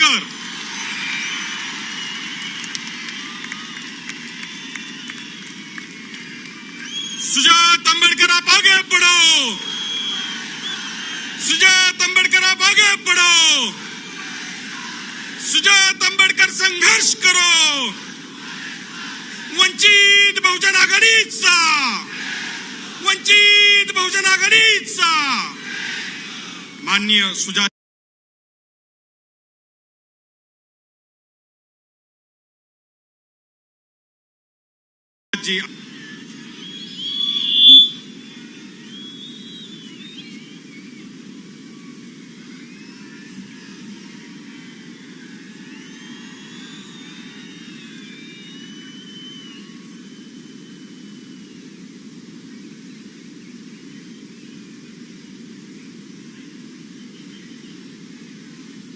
आंबेडकर. सुजात आंबेडकर आप आगे बढ़ो. सुजात आंबेडकर आप आगे बढ़ो. सुजात आंबेडकर संघर्ष करो. वंचित बहुजन आघाडीचा. वंचित बहुजन आघाडीचा. माननीय सुजात जी.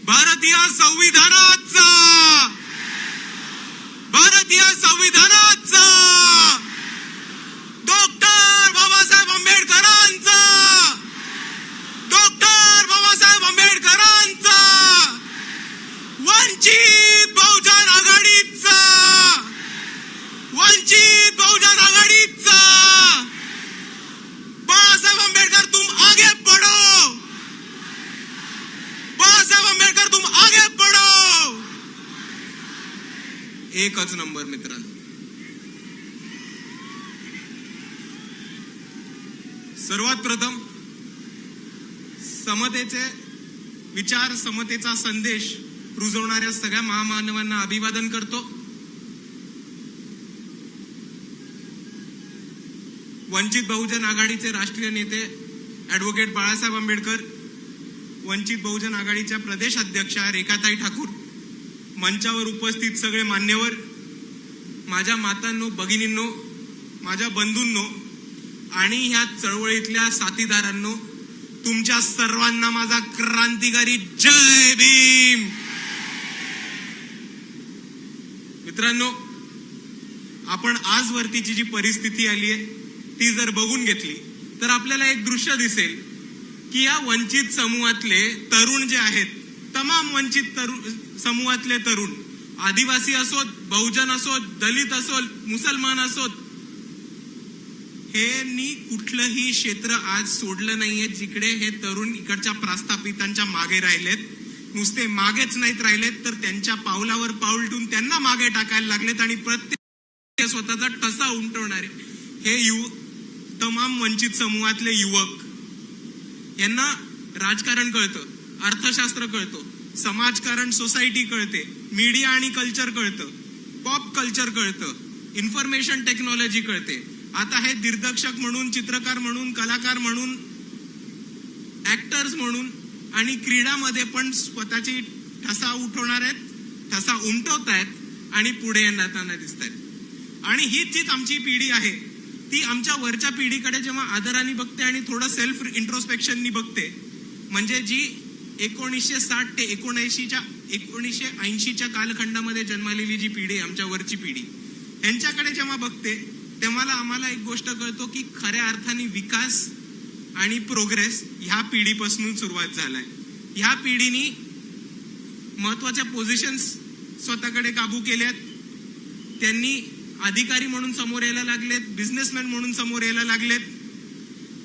भारतीय संविधानाचा. भारतीय संविधानाचा. डॉक्टर बाबासाहेब आंबेडकरांचा. डॉक्टर बाबासाहेब आंबेडकरांचा. वंचित बहुजन आघाडीचा. वंचित बहुजन आघाडीचा. बाबासाहेब आंबेडकर तुम आगे बढ़ो. बाबासाहेब आंबेडकर तुम आगे बढ़ो. एकच नंबर मित्रांनो. सर्वात प्रथम समतेचे विचार, समतेचा संदेश रुजवणाऱ्या सगळ्या महामानवांना अभिवादन करतो. वंचित बहुजन आघाडीचे राष्ट्रीय नेते ॲडव्होकेट बाळासाहेब आंबेडकर, वंचित बहुजन आघाडीच्या प्रदेश अध्यक्षा रेखाताई ठाकूर, मंचावर उपस्थित सगळे मान्यवर, माझ्या मातांनो, भगिनींनो, माझ्या बंधूंनो आणि ह्या चळवळीतल्या साथीदारांनो, तुमच्या सर्वांना माझा क्रांतिकारी जय भीम. मित्रांनो, आपण आजवरतीची जी परिस्थिती आली आहे ती जर बघून घेतली तर आपल्याला एक दृश्य दिसेल की या वंचित समूहातले तरुण जे आहेत, तमाम वंचित समूहातले तरुण, आदिवासी असोत, बहुजन असोत, दलित असोत, मुसलमान असोत, हे कुठलंही क्षेत्र आज सोडलं नाहीये जिकडे हे तरुण इकडच्या प्रस्थापितांच्या मागे राहिलेत. नुसते मागेच नाहीत राहिलेत तर त्यांच्या पावलावर पाऊल ठेवून त्यांना मागे टाकायला लागलेत आणि प्रत्येक स्वतःचा ठसा उमटवणारे हे तमाम वंचित समूहातले युवक, यांना राजकारण कळतं, अर्थशास्त्र कळतं, समाजकारण, सोसायटी कळते, मीडिया आणि कल्चर कळतं, पॉप कल्चर कळतं, इन्फॉर्मेशन टेक्नॉलॉजी कळते. आता हे दिग्दर्शक म्हणून, चित्रकार म्हणून, कलाकार म्हणून, ऍक्टर्स म्हणून आणि क्रीडामध्ये पण स्वतःची ठसा उठवणार आहेत, ठसा उमटवत आहेत आणि पुढे येताना दिसत आहेत. आणि हीच जीच आमची पिढी आहे ती आमच्या वरच्या पिढीकडे जेव्हा आदराने बघते आणि थोडं सेल्फ इंट्रोस्पेक्शननी बघते, म्हणजे जी 1960 ते 1980च्या कालखंडामध्ये जन्मलेली जी पिढी, आमच्या वरची पिढी, यांच्याकडे जेव्हा बघते तेव्हा आम्हाला एक गोष्ट कळतो की खऱ्या अर्थाने विकास आणि प्रोग्रेस ह्या पिढीपासून सुरुवात झालाय. ह्या पिढीनी महत्वाच्या पोझिशन्स स्वतःकडे काबू केल्यात. त्यांनी अधिकारी म्हणून समोर यायला लागलेत, बिझनेसमॅन म्हणून समोर यायला लागलेत,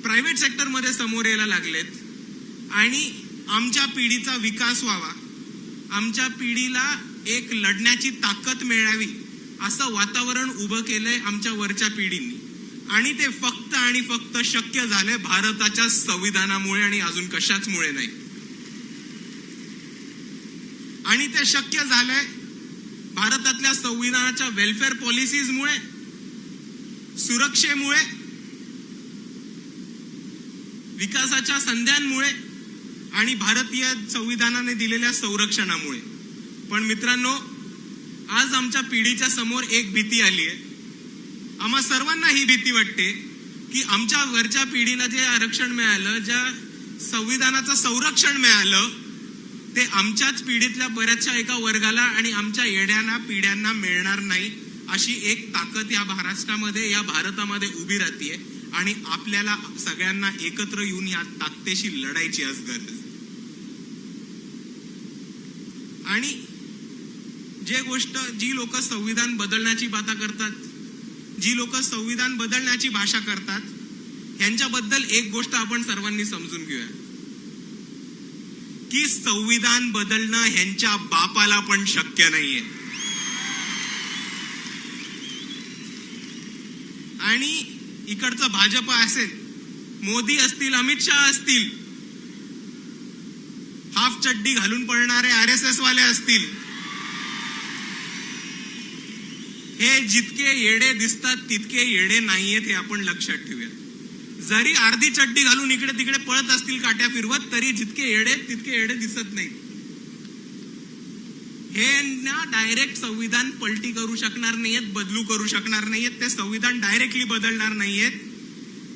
प्रायव्हेट सेक्टर मध्ये समोर यायला लागलेत आणि आमच्या पिढीचा विकास व्हावा, आमच्या पिढीला एक लढण्याची ताकद मिळावी असं वातावरण उभं केलंय आमच्या वरच्या पिढींनी. आणि ते फक्त आणि फक्त शक्य झालंय भारताच्या संविधानामुळे आणि अजून कशाचमुळे नाही. आणि ते शक्य झालंय भारतातल्या संविधानाच्या वेलफेअर पॉलिसीजमुळे, सुरक्षेमुळे, विकासाच्या संध्यांमुळे आणि भारतीय संविधानाने दिलेल्या संरक्षणामुळे. पण मित्रांनो, आज आमच्या पिढीच्या समोर एक भीती आली आहे. आम्हा सर्वांना ही भीती वाटते की आमच्या वरच्या पिढीला जे आरक्षण मिळालं, ज्या संविधानाचं संरक्षण मिळालं, ते आमच्याच पिढीतल्या बऱ्याचशा एका वर्गाला आणि आमच्या येड्यांना पिढ्यांना मिळणार नाही. अशी एक ताकद या महाराष्ट्रामध्ये, या भारतामध्ये उभी राहतीये आणि आपल्याला सगळ्यांना एकत्र येऊन या ताकदीशी लढायची आज गरज. आणि जी लोक संविधान बदलण्याची बाता करतात, जी लोक संविधान बदलण्याची भाषा करतात, यांच्याबद्दल एक गोष्ट आपण सर्वांनी समजून घेऊया की संविधान बदलणं ह्यांच्या बापाला पण शक्य नाहीये. आणि इकडचं भाजप असेल, मोदी असतील, अमित शहा असतील, हाफ चड्डी घालून पळणारे RSS वाले असतील, हे जितके येडे दिसतात तितके येडे नाहीयेत हे आपण लक्षात ठेवूया. जरी अर्धी चड्डी घालून इकडे तिकडे पळत असतील काट्या फिरवत, तरी जितके येडे तितके येडे दिसत नाहीत. हे ना डायरेक्ट संविधान पलटी करू शकणार नाहीयेत, बदलू करू शकणार नाहीयेत. ते संविधान डायरेक्टली बदलणार नाहीयेत.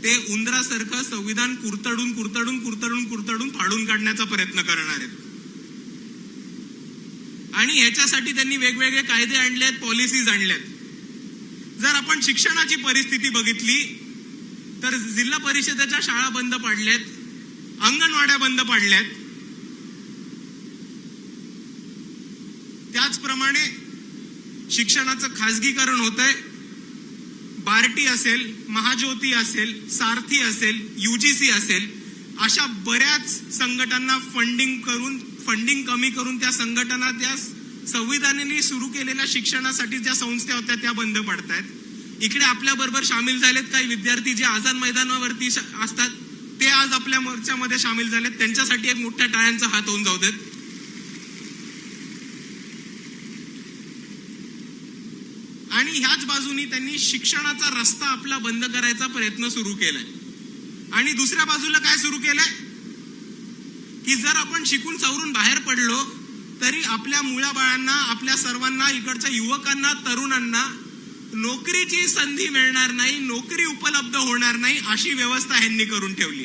ते उंदरासारखं संविधान कुरतडून कुरतडून कुरतडून कुरतडून फाडून काढण्याचा प्रयत्न करणार आहेत. आणि ह्याच्यासाठी त्यांनी वेगवेगळे कायदे आणलेत, पॉलिसीज आणल्यात. जर आपण शिक्षणाची परिस्थिती बघितली तर जिल्हा परिषदेच्या शाळा बंद पाडल्यात, अंगणवाड्या बंद पाडल्यात. त्याचप्रमाणे शिक्षणाचं खासगीकरण होतंय. बार्टी असेल, महाज्योती असेल, सारथी असेल, UGC असेल, अशा बऱ्याच संघटनांना फंडिंग कमी करून त्या संघटना त्या संविधानाने सुरू केलेल्या शिक्षणासाठी ज्या संस्था होत्या त्या बंद पडतायत. इकडे आपल्या बरोबर सामील झालेत काही विद्यार्थी जे आझाद मैदानावरती असतात, ते आज आपल्या मोर्चामध्ये सामील झालेत. त्यांच्यासाठी एक मोठ्या टाळ्यांचा हात होऊन जाऊ देत. आणि ह्याच बाजूनी त्यांनी शिक्षणाचा रस्ता आपला बंद करायचा प्रयत्न सुरू केलाय. आणि दुसऱ्या बाजूला काय सुरू केलंय की जर आपण शिकून सवरून बाहेर पडलो तरी आपल्या मुलाबाळांना, आपल्या सर्वांना, इकडच्या युवकांना, तरुणांना नोकरीची संधी मिळणार नाही, नोकरी उपलब्ध होणार नाही, अशी व्यवस्था ह्यांनी करून ठेवली.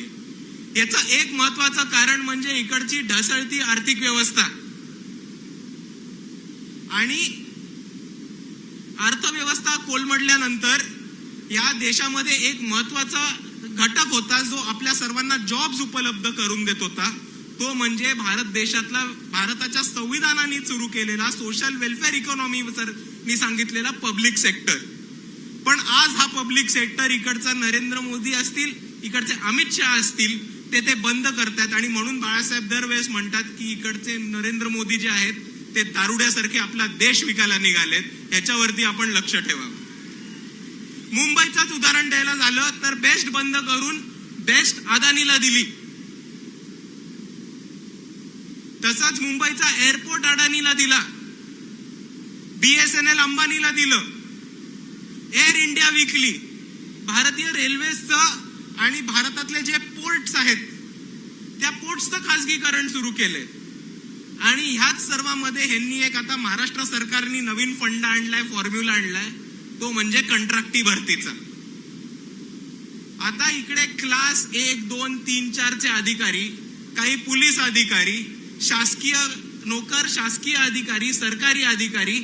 याचं एक महत्वाचं कारण म्हणजे इकडची ढसळती आर्थिक व्यवस्था. आणि अर्थव्यवस्था कोलमडल्यानंतर या देशामध्ये एक महत्वाचा घटक होता जो आपल्या सर्वांना जॉब्स उपलब्ध करून देत होता, तो म्हणजे भारताच्या संविधानाने सुरू केलेला सोशल वेलफेअर इकॉनॉमी सांगितलेला पब्लिक सेक्टर. पण आज हा पब्लिक सेक्टर इकडचा नरेंद्र मोदी असतील, इकडचे अमित शहा असतील, ते बंद करतात. आणि म्हणून बाळासाहेब दरवेळेस म्हणतात की इकडचे नरेंद्र मोदी जे आहेत ते दारुड्यासारखे आपला देश विकायला निघालेत. ह्याच्यावरती आपण लक्ष ठेवावं. मुंबईचाच उदाहरण द्यायला झालं तर बेस्ट बंद करून बेस्ट अदानीला दिली. तसाच मुंबईचा एअरपोर्ट अडानीला दिला, BSNL अंबानीला दिलं, एअर इंडिया विकली, भारतीय रेल्वेचं आणि भारतातले जे पोर्ट्स आहेत त्या पोर्ट्सचं खासगीकरण सुरू केलंय. आणि ह्याच सर्वांमध्ये ह्यांनी एक आता महाराष्ट्र सरकारने नवीन फंड आणलाय, फॉर्म्युला आणलाय, तो म्हणजे कंत्राटी भरतीचा. आता इकडे क्लास 1, 2, 3, 4 चे अधिकारी, काही पोलीस अधिकारी, शासकीय नोकर, शासकीय अधिकारी, सरकारी अधिकारी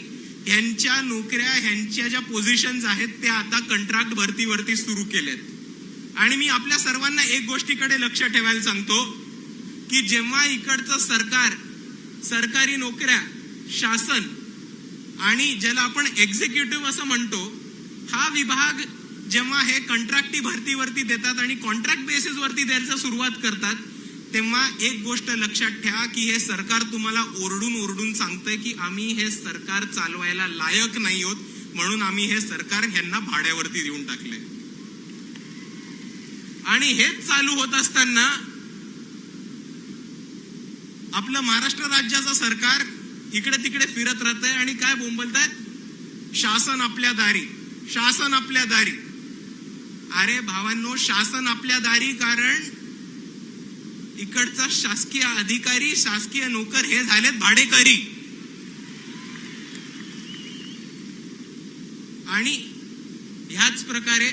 यांच्या नोकऱ्या, ह्यांच्या ज्या पोझिशन्स आहेत त्या आता कंत्राट भरतीवरती सुरू केलेत. आणि मी आपल्या सर्वांना एक गोष्टीकडे लक्ष ठेवायला सांगतो की जेव्हा इकडचं सरकार, सरकारी नोकऱ्या, शासन आणि ज्याला आपण एक्झिक्युटिव्ह असं म्हणतो, हा विभाग जेव्हा हे कंत्राटी भरतीवरती देतात आणि कॉन्ट्रॅक्ट बेसिस वरती द्यायला सुरुवात करतात, तेव्हा एक गोष्ट लक्षात ठेवा की हे सरकार तुम्हाला ओरडून ओरडून सांगतंय की आम्ही हे सरकार चालवायला लायक नाही आहोत, म्हणून आम्ही हे सरकार ह्यांना भाड्यावरती देऊन टाकले. आणि हेच चालू होत असताना आपलं महाराष्ट्र राज्याचं सरकार इकडे तिकडे फिरत राहतंय आणि काय बोंबलतायत, शासन आपल्या दारी, शासन आपल्या दारी. अरे भावांनो, शासन आपल्या दारी कारण इकडचा शासकीय अधिकारी, शासकीय नोकर हे झालेत भाडेकरी. आणि ह्याच प्रकारे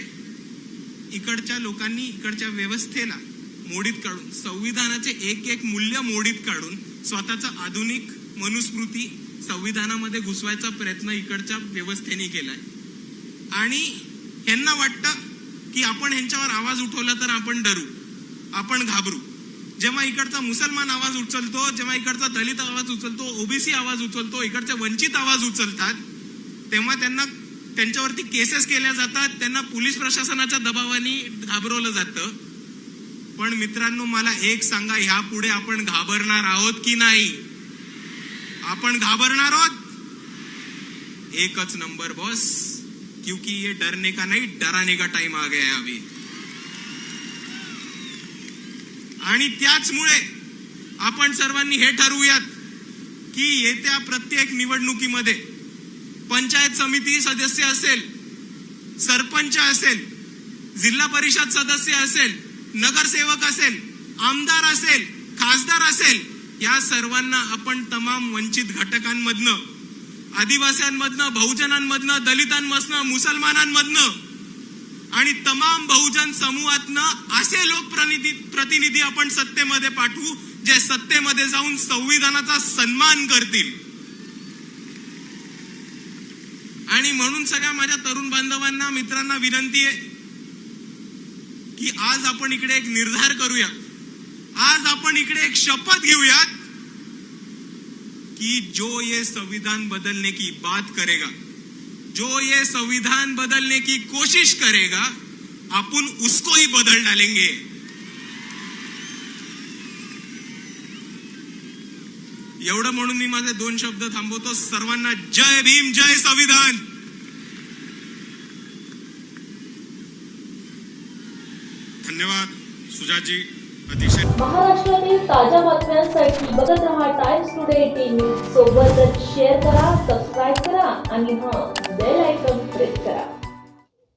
इकडच्या लोकांनी इकडच्या व्यवस्थेला मोडीत काढून, संविधानाचे एक एक मूल्य मोडीत काढून स्वतःचा आधुनिक मनुस्मृती संविधानामध्ये घुसवायचा प्रयत्न इकडच्या व्यवस्थेने केलाय. आणि ह्यांना वाटतं की आपण ह्यांच्यावर आवाज उठवला तर आपण डरू, आपण घाबरू. जेव्हा इकडचा मुसलमान आवाज उचलतो, जेव्हा इकडचा दलित आवाज उचलतो, ओबीसी आवाज उचलतो, इकडचे वंचित आवाज उचलतात, तेव्हा त्यांच्यावरती केसेस केल्या जातात, त्यांना पोलीस प्रशासनाच्या दबावाने घाबरवलं जातं. पण मित्रांनो, मला एक सांगा, ह्यापुढे आपण घाबरणार आहोत की नाही? आपण घाबरणार आहोत? एकच नंबर बॉस, क्योंकि ये डरने का नहीं डराने का टाइम आ गया है अभी. आणि त्याचमुळे आपण सर्वांनी हे ठरवूयात की येत्या प्रत्येक निवडणुकीमध्ये पंचायत समिती सदस्य असेल, सरपंच असेल, जिल्हा परिषद सदस्य असेल, नगरसेवक असेल, आमदार असेल, खासदार असेल, या सर्वांना आपण तमाम वंचित घटकांमधनं, आदिवासींमधनं, बहुजनांमधनं, दलितांमधनं, मुसलमानांमधनं आणि तमाम बहुजन समूहातनं असे लोकप्रतिनिधी आपण सत्तेमध्ये पाठवू, जे सत्तेमध्ये जाऊन संविधानाचा सन्मान करतील. आणि म्हणून सगळ्या माझ्या तरुण बांधवांना, मित्रांना विनंती आहे की आज आपण इकडे एक निर्धार करूया, आज आपण इकडे एक शपथ घेऊयात कि जो ये संविधान बदलने की बात करेगा, जो ये संविधान बदलने की कोशिश करेगा, अपन उसको ही बदल डालेंगे. एवढं म्हणून मी माझे 2 शब्द थांबवतो. सर्वांना जय भीम, जय संविधान. धन्यवाद सुजाजी. अतिशय महाराष्ट्रातील ताज्या बातम्यांसाठी बघत रहा टाइम्स टुडे 18 न्यूज. सोबतच शेअर करा, सबस्क्राईब करा आणि बेल आयकॉन प्रेस करा.